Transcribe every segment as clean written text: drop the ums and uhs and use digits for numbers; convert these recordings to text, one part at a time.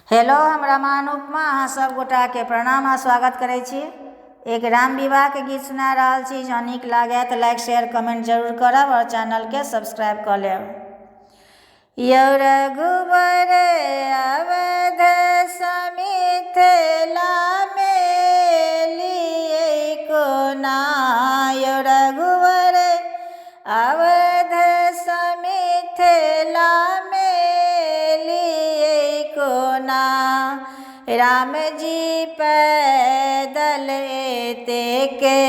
Hello, हम रमा उपमा अहाँ सब गोटा के प्रणाम आ स्वागत करै छी। एक राम विवाह के गीत सुना रहल छी। जँ नीक लागे तो लाइक शेयर कमेंट जरूर करब और चैनल के सब्सक्राइब कर लेब। यौ रघुवर अवध मिथिला में लिए कोना, यौ रघुवर अवध मिथिला में लिए कोना। राम जी पैदल एते के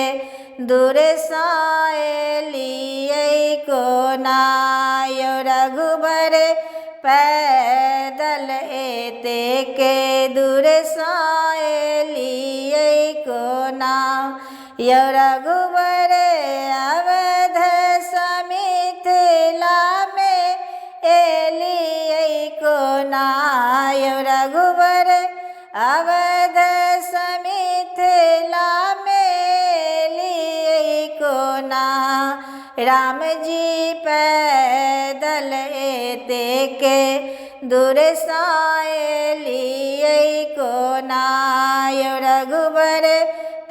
दूर साए लिए कोना, यौ रघुबर पैदल एते के दूर साए लिए कोना। यौ रघुबर अवध मिथिला में एलिए कोना, यौ रघुबर अवध मिथिला में लिए कोना। राम जी पैदल एते के दूर साए लिए कोना, यौ रघुबर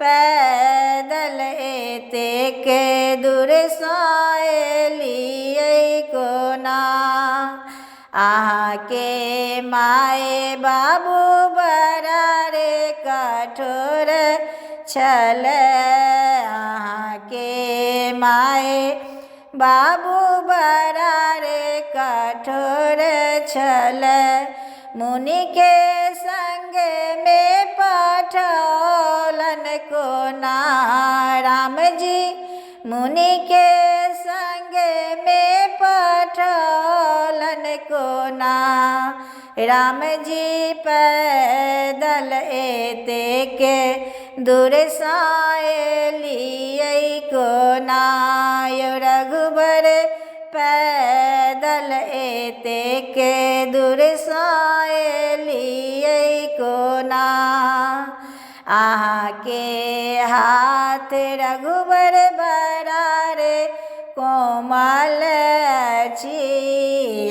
पैदल एते के दूर साए लिए कोना। अहाँ के माए बाबू बड़ा रे कठोर छल, अहाँ के माए बाबू बड़ा रे कठोर छल। मुनि के संग में पठौलन कोना, राम जी मुनि के संग में पठौलन कोना। राम जी पैदल एते के दूर साए लिए कोना, यौ रघुबर पैदल एते के दूर साए लिए कोना। अहाँ के हाथ रघुबर बड़ा रे कोमल छी,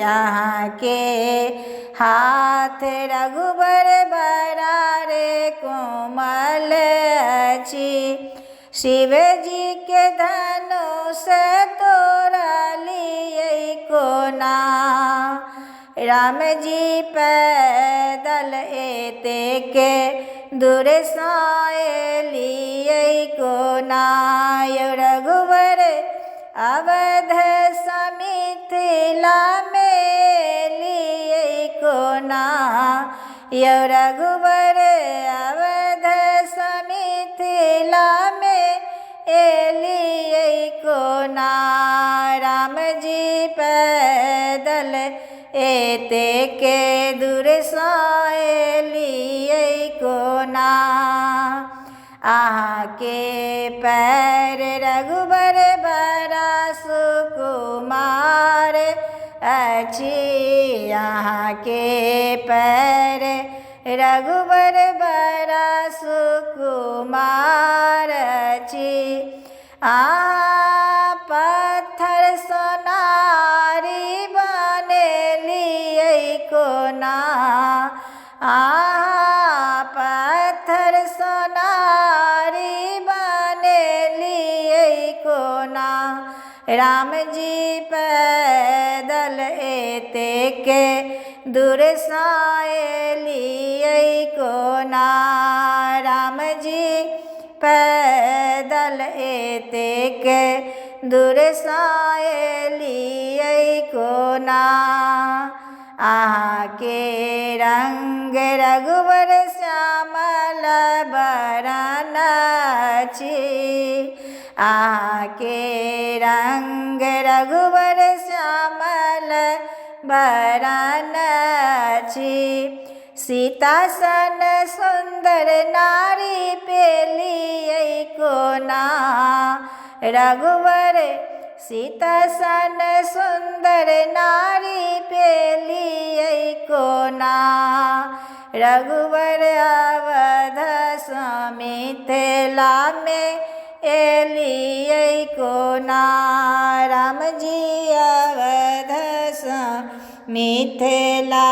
अहाँ के हाथ रघुबर बड़ा रे कोमल छी। शिव जी के धनुष तोड़ा लिए कोना, राम जी पैदल एते के दूर साए लिए कोना, यौ रघुवर अवध मिथिला में लिए कोना, यौ रघुवर अवध मिथिला में एलिए कोना। राम जी पैदल एते के दूर साए लिए कोना। अहाँ के पैर रघुबर बड़ा सुकुमार अछि, अहाँ के पैर रघुबर बड़ा सुकुमार अछि। पत्थर सोनारी बनेलिए कोना, पत्थर सोनारी बनेलिए कोना। राम जी पैदल एते के दूर साए लिए कोना, राम जी पैदल एते के दूर साए लिए कोना। अहाँ के रंग रघुबर श्यामल बरन छी, अहाँ के रंग रघुबर श्यामल बरन छी। सीता सन सुंदर नारी पेलिए कोना, रघुवर सीता सन सुंदर नारी पेलिए कोना। रघुवर अवध मिथिला में एलिए कोना, राम जी अवध मिथिला